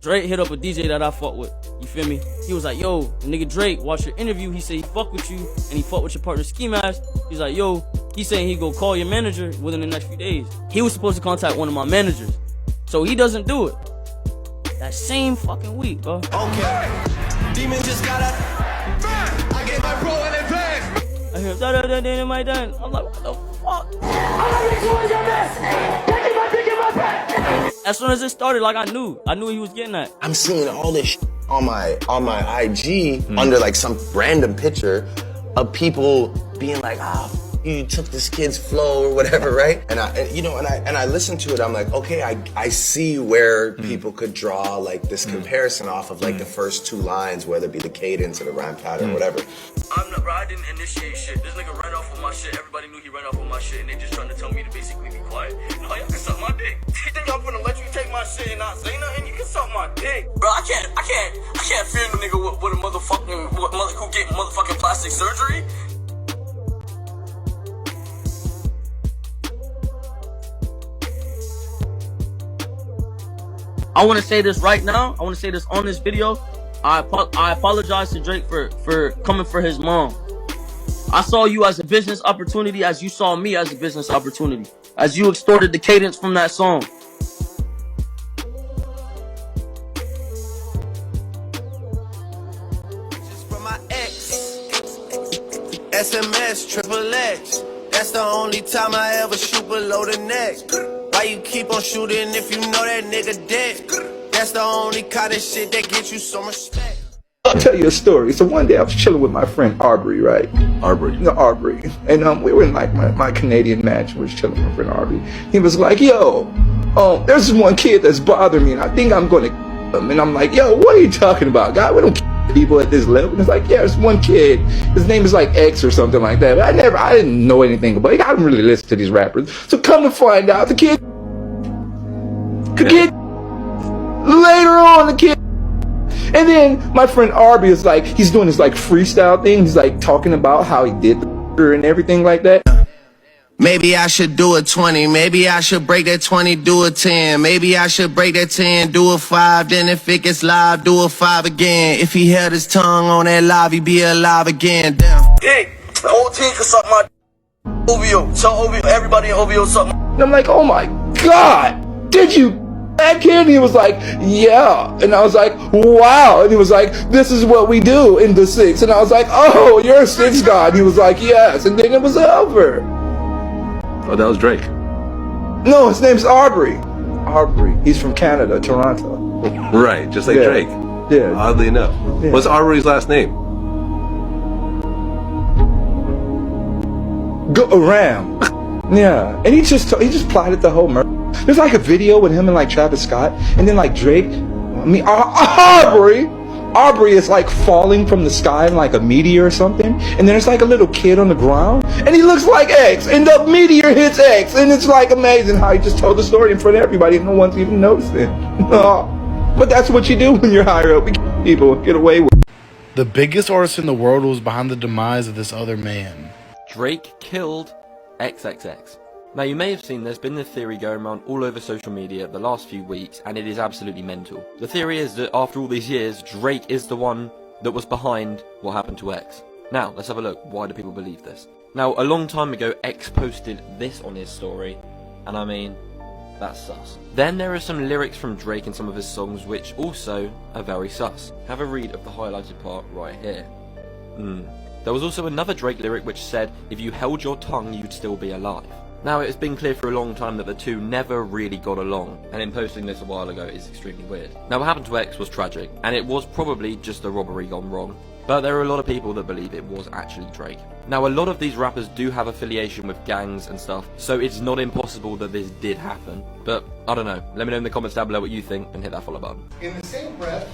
Drake hit up a DJ that I fuck with. You feel me? He was like, yo, the nigga Drake watched your interview. He said he fuck with you and he fuck with your partner Ski Mask. He's like, yo, he's saying he go call your manager within the next few days. He was supposed to contact one of my managers. So he doesn't do it. That same fucking week, bro. Okay. Demon just got up. I get my bro in advance. I hear da my done. I'm like, what the fuck? As soon as it started, like I knew he was getting that. I'm seeing all this shit on my IG under like some random picture of people being like, you took this kid's flow or whatever, right? And I listened to it. I'm like, okay, I see where people could draw like this comparison off of like the first two lines, whether it be the cadence or the rhyme pattern, whatever. I didn't initiate shit. This nigga ran off with my shit. Everybody knew he ran off with my shit, and they just trying to tell me to basically be quiet. No, y'all can suck my dick. You think I'm gonna let you take my shit and not say nothing? You can suck my dick, bro. I can't fear the nigga with a motherfucking who get motherfucking plastic surgery. I want to say this right now. I want to say this on this video. I apologize to Drake for coming for his mom. I saw you as a business opportunity as you saw me as a business opportunity. As you extorted the cadence from that song. Just from my ex. SMS, triple X. That's the only time I ever shoot below the neck. Why you keep on shooting if you know that nigga dead? That's the only kind of shit that gets you so much respect. I'll tell you a story. So one day I was chilling with my friend Arbery, right? Arbery. No, Arbery. And we were in like my Canadian mansion. We was chilling with my friend Arbery. He was like, yo, there's this one kid that's bothering me and I think I'm going to kill him. And I'm like, yo, what are you talking about, guy? We don't kill people at this level. And it's like, yeah, there's one kid. His name is like X or something like that. But I didn't know anything about it. I didn't really listen to these rappers. So come to find out, the kid later on, the kid. And then my friend Arby is like, he's doing this like freestyle thing. He's like talking about how he did the and everything like that. Maybe I should do a 20. Maybe I should break that 20, do a 10. Maybe I should break that 10, do a 5. Then if it gets live, do a 5 again. If he held his tongue on that live, he'd be alive again. Damn. Hey, the whole team can suck my OVO. Tell OVO, everybody in OVO suck my. And I'm like, oh my God, did you that kid? And he was like, yeah. And I was like, wow. And he was like, this is what we do in the 6. And I was like, oh, you're a 6 god. He was like, yes. And then it was over. Oh, that was Drake. No, his name's Arbery. Arbery. He's from Canada, Toronto. Right, just like Drake. Yeah. Oddly enough. Yeah. What's Arbery's last name? Go around. Yeah. And he just plotted the whole murder. There's like a video with him and like Travis Scott, and then like Drake. I mean, Arbery is like falling from the sky in like a meteor or something, and then there's like a little kid on the ground, and he looks like X, and the meteor hits X, and it's like amazing how he just told the story in front of everybody, and no one's even noticing. But that's what you do when you're higher up. We people get away with it. The biggest artist in the world was behind the demise of this other man. Drake killed XXX. Now you may have seen there's been this theory going around all over social media the last few weeks, and it is absolutely mental. The theory is that after all these years, Drake is the one that was behind what happened to X. Now, let's have a look. Why do people believe this? Now, a long time ago, X posted this on his story, and I mean, that's sus. Then there are some lyrics from Drake in some of his songs which also are very sus. Have a read of the highlighted part right here. There was also another Drake lyric which said, if you held your tongue, you'd still be alive. Now, it's been clear for a long time that the two never really got along, and in posting this a while ago is extremely weird. Now, what happened to X was tragic, and it was probably just a robbery gone wrong, but there are a lot of people that believe it was actually Drake. Now, a lot of these rappers do have affiliation with gangs and stuff, so it's not impossible that this did happen, but I don't know. Let me know in the comments down below what you think, and hit that follow button. In the same breath,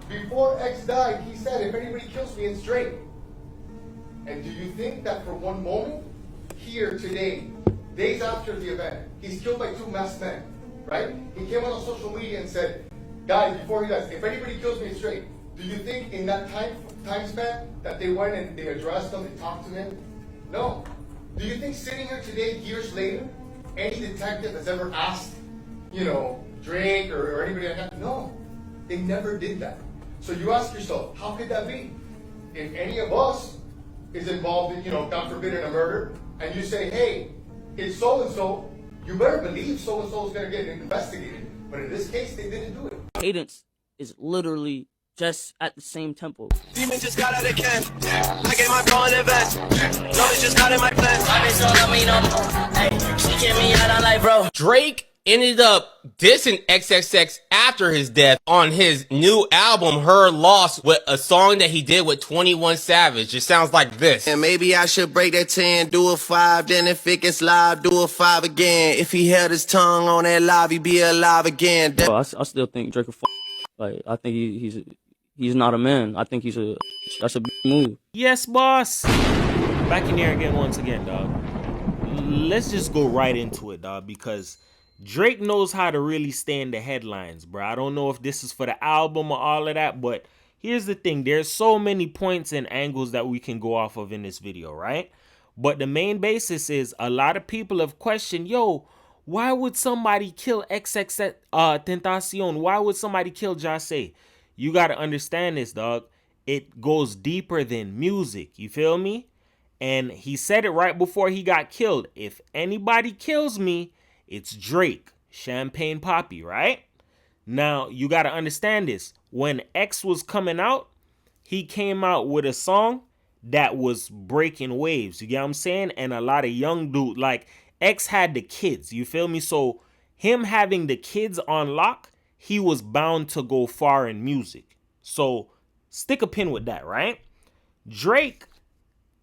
before X died, he said, if anybody kills me, it's Drake. And do you think that for one moment, here today, days after the event, he's killed by 2 masked men, right? He came out on social media and said, guys, before he dies, if anybody kills me, it's Drake. Do you think in that time span that they went and they addressed him, they talked to him? No. Do you think sitting here today, years later, any detective has ever asked, Drake or anybody like that. No, they never did that. So you ask yourself, how could that be? If any of us is involved in, God forbid, in a murder, and you say, hey, it's so-and-so, you better believe so-and-so is going to get investigated. But in this case, they didn't do it. Cadence is literally just at the same tempo. Demon just got out of camp. I gave my phone an advance. Knowledge just not in my plans. I bitch don't love me no more. Hey, she kicked me out of life, bro. Drake ended up dissing XXX after his death on his new album, Her Loss, with a song that he did with 21 Savage. It sounds like this. And maybe I should break that 10, do a 5, then if it gets live, do a 5 again. If he held his tongue on that live, he'd be alive again. Bro, I still think Drake a like, I think he's not a man. I think that's a move. Yes, boss. Back in there again once again, dog. Let's just go right into it, dog, because Drake knows how to really stay in the headlines, bro. I don't know if this is for the album or all of that, but here's the thing. There's so many points and angles that we can go off of in this video, right? But the main basis is a lot of people have questioned, yo, why would somebody kill XxXTentacion? Why would somebody kill Jase? You got to understand this, dog. It goes deeper than music. You feel me? And he said it right before he got killed. If anybody kills me, it's Drake, Champagne Poppy, right? Now, you got to understand this. When X was coming out, he came out with a song that was breaking waves. You get what I'm saying? And a lot of young dudes, like X had the kids, you feel me? So him having the kids on lock, he was bound to go far in music. So stick a pin with that, right? Drake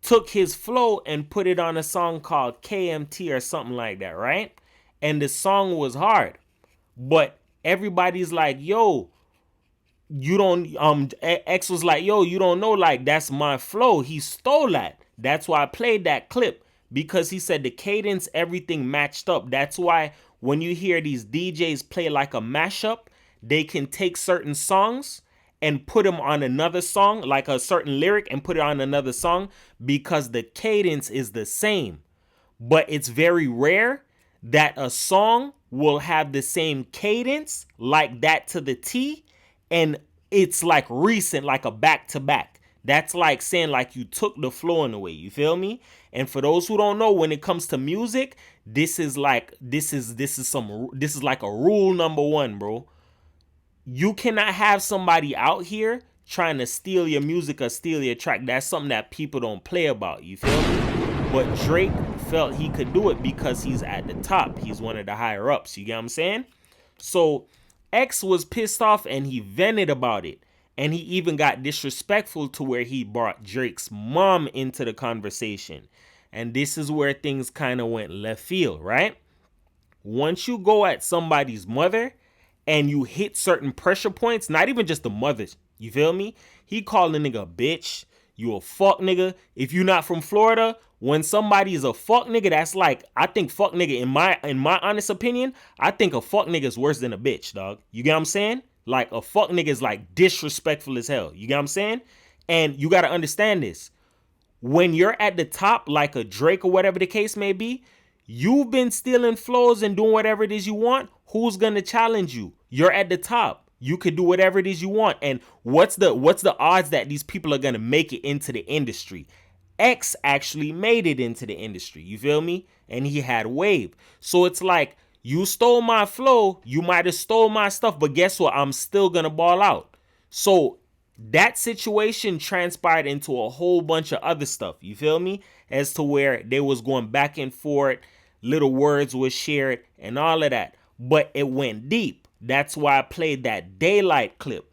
took his flow and put it on a song called KMT or something like that, right? And the song was hard. But everybody's like, yo, you don't, X was like, yo, you don't know, like, that's my flow. He stole that. That's why I played that clip. Because he said the cadence, everything matched up. That's why when you hear these DJs play like a mashup, they can take certain songs and put them on another song, like a certain lyric, and put it on another song because the cadence is the same. But it's very rare that a song will have the same cadence like that to the T, and it's like recent, like a back-to-back. That's like saying like you took the flow in away, you feel me? And for those who don't know, when it comes to music, this is like a rule number one, bro. You cannot have somebody out here trying to steal your music or steal your track. That's something that people don't play about, you feel me? But Drake felt he could do it because he's at the top. He's one of the higher ups, you get what I'm saying? So X was pissed off and he vented about it. And he even got disrespectful to where he brought Drake's mom into the conversation. And this is where things kind of went left field, right? Once you go at somebody's mother and you hit certain pressure points, not even just the mothers, you feel me? He called the nigga a bitch. You a fuck nigga. If you're not from Florida, when somebody is a fuck nigga, that's like, I think fuck nigga, in my honest opinion, I think a fuck nigga is worse than a bitch, dog. You get what I'm saying? Like, a fuck nigga is like disrespectful as hell. You get what I'm saying? And you got to understand this. When you're at the top, like a Drake or whatever the case may be, you've been stealing flows and doing whatever it is you want. Who's going to challenge you? You're at the top. You could do whatever it is you want. And what's the odds that these people are going to make it into the industry? X actually made it into the industry. You feel me? And he had wave. So it's like, you stole my flow, you might have stole my stuff, but guess what? I'm still going to ball out. So that situation transpired into a whole bunch of other stuff, you feel me? As to where they was going back and forth, little words was shared and all of that. But it went deep. That's why I played that Daylight clip.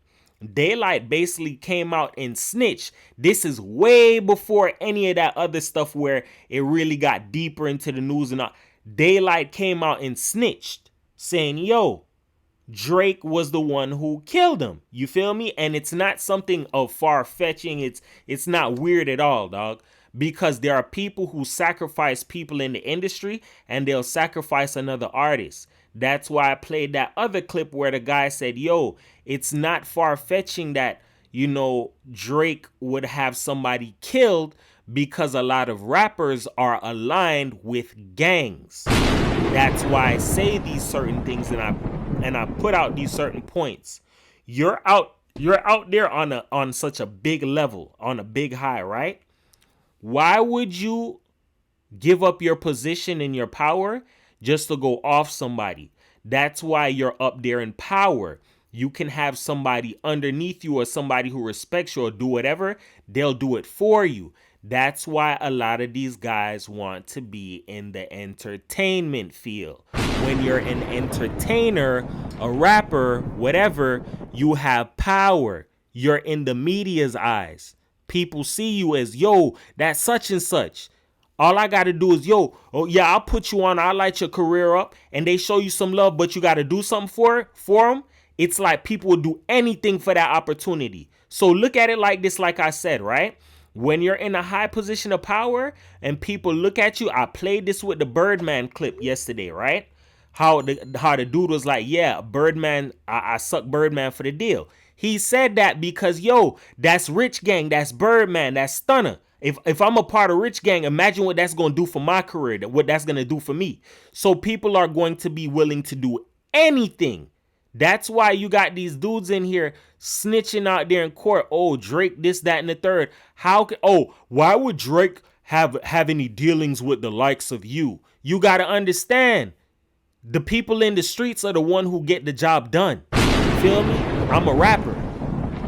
Daylight basically came out and snitched. This is way before any of that other stuff where it really got deeper into the news and all. Daylight came out and snitched, saying, yo, Drake was the one who killed him. You feel me? And it's not something of far-fetching. It's not weird at all, dog. Because there are people who sacrifice people in the industry and they'll sacrifice another artist. That's why I played that other clip where the guy said, yo, it's not far-fetching that, you know, Drake would have somebody killed because a lot of rappers are aligned with gangs. That's why I say these certain things and I and I put out these certain points. You're out there on such a big level, on a big high, right? Why would you give up your position and your power just to go off somebody? That's why you're up there in power. You can have somebody underneath you or somebody who respects you or do whatever. They'll do it for you. That's why a lot of these guys want to be in the entertainment field. When you're an entertainer, a rapper, whatever, you have power. You're in the media's eyes. People see you as, yo, that's such and such. All I got to do is, yo, oh yeah, I'll put you on, I'll light your career up, and they show you some love, but you got to do something for them. It's like people will do anything for that opportunity. So look at it like this, like I said, right? When you're in a high position of power and people look at you, I played this with the Birdman clip yesterday, right? How the dude was like, yeah, Birdman, I suck Birdman for the deal. He said that because, yo, that's Rich Gang, that's Birdman, that's Stunner. If I'm a part of Rich Gang, imagine what that's going to do for my career, what that's going to do for me. So people are going to be willing to do anything. That's why you got these dudes in here snitching out there in court. Oh, Drake, this, that, and the third. Why would Drake have any dealings with the likes of you? You got to understand, the people in the streets are the one who get the job done. You feel me? I'm a rapper.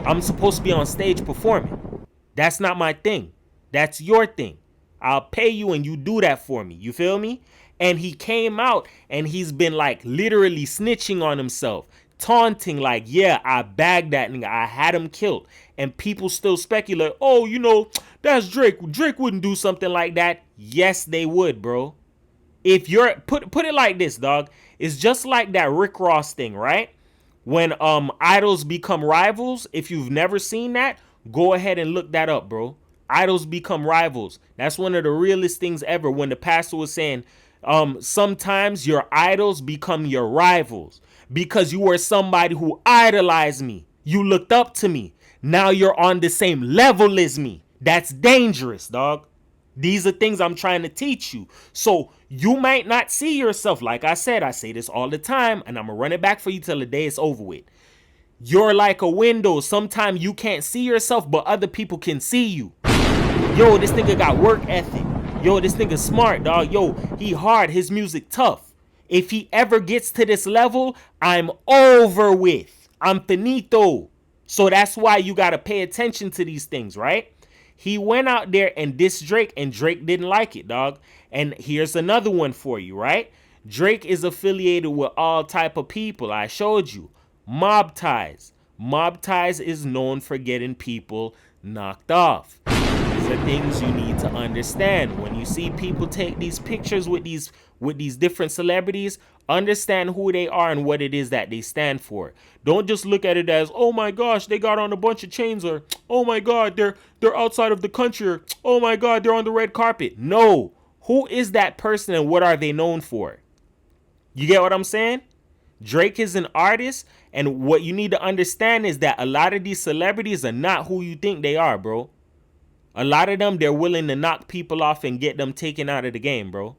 I'm supposed to be on stage performing. That's not my thing. That's your thing. I'll pay you and you do that for me. You feel me? And he came out and he's been like literally snitching on himself, taunting like, yeah, I bagged that nigga. I had him killed. And people still speculate, oh, you know, that's Drake. Drake wouldn't do something like that. Yes, they would, bro. If you're put it like this, dog. It's just like that Rick Ross thing, right? When idols become rivals. If you've never seen that, go ahead and look that up, bro. Idols become rivals. That's one of the realest things ever. When the pastor was saying, sometimes your idols become your rivals because you were somebody who idolized me. You looked up to me. Now you're on the same level as me. That's dangerous, dog. These are things I'm trying to teach you. So you might not see yourself. Like I said, I say this all the time, and I'm going to run it back for you till the day is over with. You're like a window. Sometimes you can't see yourself, but other people can see you. Yo, this nigga got work ethic. Yo, this nigga smart, dog. Yo, he hard. His music tough. If he ever gets to this level, I'm over with. I'm finito. So that's why you got to pay attention to these things, right? He went out there and dissed Drake, and Drake didn't like it, dog. And here's another one for you, right? Drake is affiliated with all type of people. I showed you. Mob ties. Mob ties is known for getting people knocked off. These are things you need to understand. When you see people take these pictures with these different celebrities, understand who they are and what it is that they stand for. Don't just look at it as, oh my gosh, they got on a bunch of chains, or oh my god, they're outside of the country, or oh my god, they're on the red carpet. No. Who is that person and what are they known for? You get what I'm saying? Drake is an artist, and what you need to understand is that a lot of these celebrities are not who you think they are, bro. A lot of them, they're willing to knock people off and get them taken out of the game, bro.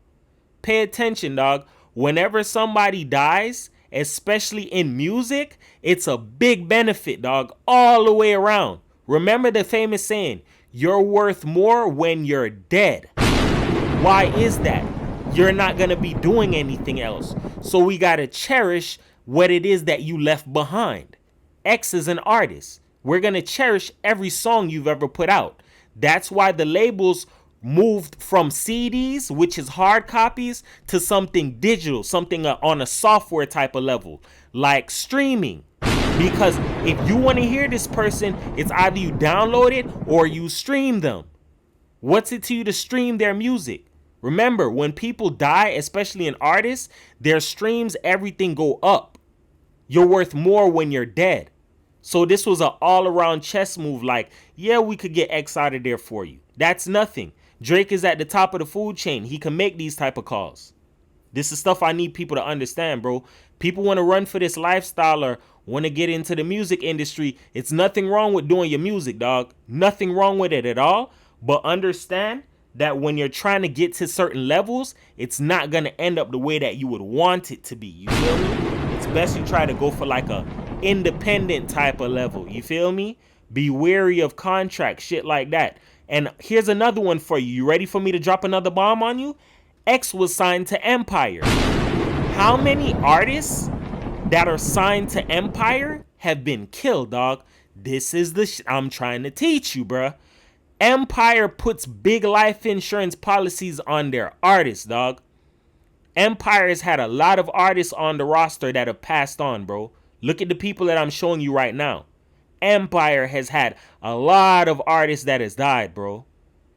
Pay attention, dog. Whenever somebody dies, especially in music, it's a big benefit, dog, all the way around. Remember the famous saying, you're worth more when you're dead. Why is that? You're not going to be doing anything else. So we got to cherish what it is that you left behind. X is an artist. We're going to cherish every song you've ever put out. That's why the labels moved from CDs, which is hard copies, to something digital, something on a software type of level, like streaming. Because if you want to hear this person, it's either you download it or you stream them. What's it to you to stream their music? Remember, when people die, especially an artist, their streams, everything go up. You're worth more when you're dead. So this was an all-around chess move like, yeah, we could get X out of there for you. That's nothing. Drake is at the top of the food chain. He can make these type of calls. This is stuff I need people to understand, bro. People want to run for this lifestyle or want to get into the music industry. It's nothing wrong with doing your music, dog. Nothing wrong with it at all. But understand that when you're trying to get to certain levels, it's not going to end up the way that you would want it to be. You feel me? It's best you try to go for like a independent type of level. You feel me? Be wary of contracts, shit like that. And here's another one for you. You ready for me to drop another bomb on you? X was signed to Empire. How many artists that are signed to Empire have been killed, dog? This is the I'm trying to teach you, bruh. Empire puts big life insurance policies on their artists, dog. Empire has had a lot of artists on the roster that have passed on, bro. Look at the people that I'm showing you right now. Empire has had a lot of artists that has died, bro.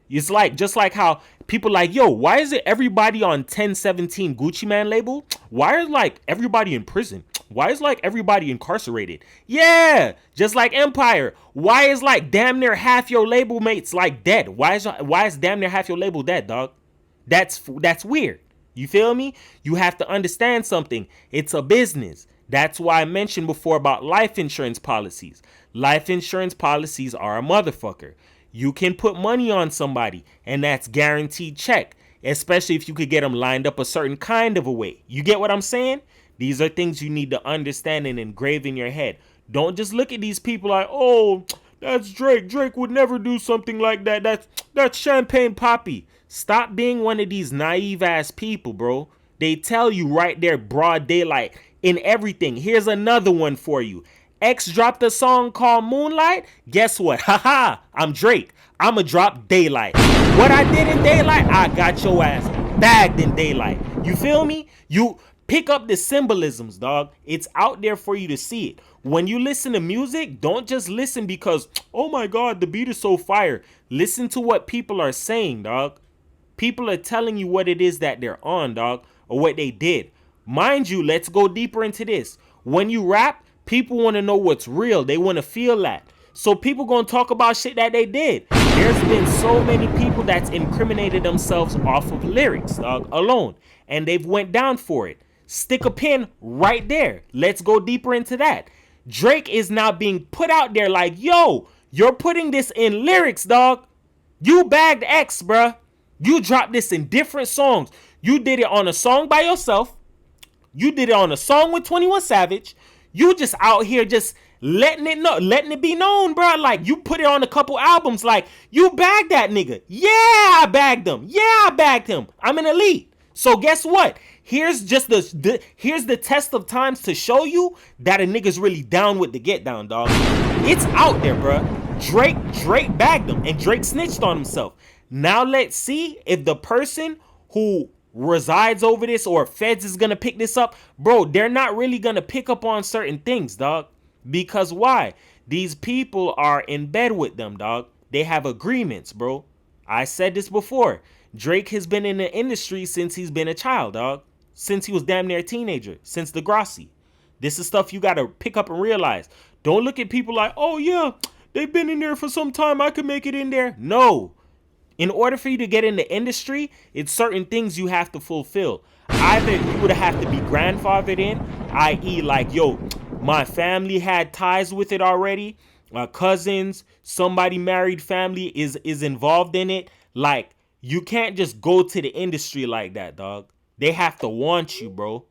It's like, just like how people like, yo, why is it everybody on 1017 Gucci Man label? Why is like everybody in prison? Why is like everybody incarcerated? Yeah, just like Empire. Why is like damn near half your label mates like dead? Why is damn near half your label dead, dog? That's weird. You feel me? You have to understand something. It's a business. That's why I mentioned before about life insurance policies. Life insurance policies are a motherfucker. You can put money on somebody, and that's guaranteed check, especially if you could get them lined up a certain kind of a way. You get what I'm saying? These are things you need to understand and engrave in your head. Don't just look at these people like, oh, that's Drake. Drake would never do something like that. That's Champagne Poppy. Stop being one of these naive ass people, bro. They tell you right there, broad daylight, in everything. Here's another one for you. X dropped a song called Moonlight. Guess what? Haha, I'm Drake. I'ma drop Daylight. What I did in Daylight, I got your ass bagged in Daylight. You feel me? You pick up the symbolisms, dog. It's out there for you to see it. When you listen to music, don't just listen because, oh my God, the beat is so fire. Listen to what people are saying, dog. People are telling you what it is that they're on, dog, or what they did. Mind you, let's go deeper into this. When you rap, people want to know what's real. They want to feel that. So people going to talk about shit that they did. There's been so many people that's incriminated themselves off of lyrics, dog, alone. And they've went down for it. Stick a pin right there. Let's go deeper into that. Drake is now being put out there like, yo, you're putting this in lyrics, dog. You bagged X, bruh. You dropped this in different songs. You did it on a song by yourself. You did it on a song with 21 Savage. You just out here just letting it be known, bro. Like, you put it on a couple albums. Like, you bagged that nigga. Yeah, I bagged him. Yeah, I bagged him. I'm an elite. So guess what? Here's just here's the test of times to show you that a nigga's really down with the get down, dog. It's out there, bro. Drake bagged him, and Drake snitched on himself. Now let's see if the person who resides over this or feds is gonna pick this up. Bro, they're not really gonna pick up on certain things, dog. Because why? These people are in bed with them, dog. They have agreements, bro. I said this before. Drake has been in the industry since he's been a child, dog. Since he was damn near a teenager. Since Degrassi. This is stuff you gotta pick up and realize. Don't look at people like, oh yeah, they've been in there for some time, I could make it in there. No. In order for you to get in the industry, it's certain things you have to fulfill. Either you would have to be grandfathered in, i.e. like, yo, my family had ties with it already. My cousins, somebody married family is involved in it. Like, you can't just go to the industry like that, dog. They have to want you, bro.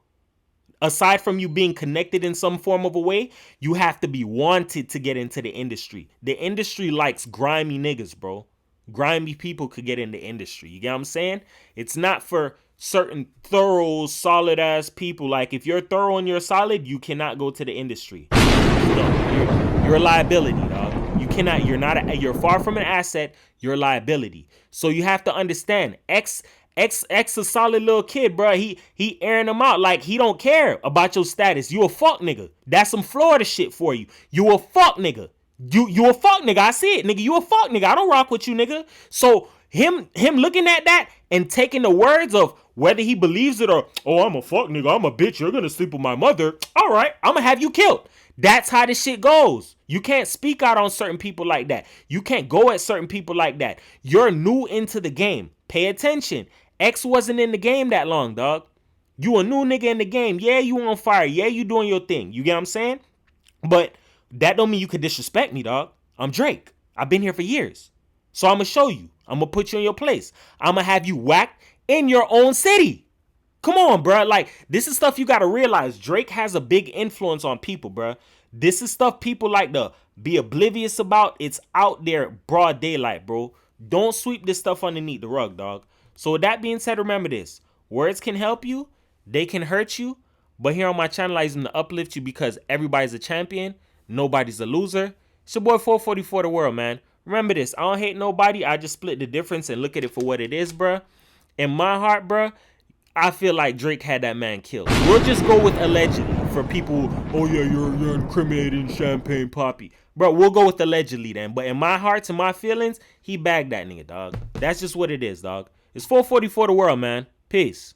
Aside from you being connected in some form of a way, you have to be wanted to get into the industry. The industry likes grimy niggas, bro. Grimy people could get in the industry. You get what I'm saying? It's not for certain thorough, solid ass people. Like, if you're thorough and you're solid, you cannot go to the industry. No, you're a liability, dog. You cannot. You're far from an asset. You're a liability. So you have to understand. X a solid little kid, bro. He airing them out like he don't care about your status. You a fuck nigga. That's some Florida shit for you. You a fuck nigga. You a fuck nigga. I see it, nigga. You a fuck nigga. I don't rock with you, nigga. So him looking at that and taking the words of whether he believes it or, oh, I'm a fuck nigga, I'm a bitch, you're gonna sleep with my mother. All right, I'm gonna have you killed. That's how this shit goes. You can't speak out on certain people like that. You can't go at certain people like that. You're new into the game. Pay attention. X wasn't in the game that long, dog. You a new nigga in the game. Yeah, you on fire. Yeah, you doing your thing. You get what I'm saying? But that don't mean you could disrespect me, dog. I'm Drake. I've been here for years. So I'm going to show you. I'm going to put you in your place. I'm going to have you whacked in your own city. Come on, bro. Like, this is stuff you got to realize. Drake has a big influence on people, bro. This is stuff people like to be oblivious about. It's out there, broad daylight, bro. Don't sweep this stuff underneath the rug, dog. So with that being said, remember this. Words can help you. They can hurt you. But here on my channel, I use them to uplift you because everybody's a champion. Nobody's a loser. It's your boy 444 the world, man. Remember this. I don't hate nobody. I just split the difference and look at it for what it is, bro. In my heart, bro, I feel like Drake had that man killed. We'll just go with allegedly for people. Oh yeah, you're incriminating Champagne Poppy, bro. We'll go with allegedly then. But in my heart, and my feelings, he bagged that nigga, dog. That's just what it is, dog. It's 444 the world, man. Peace.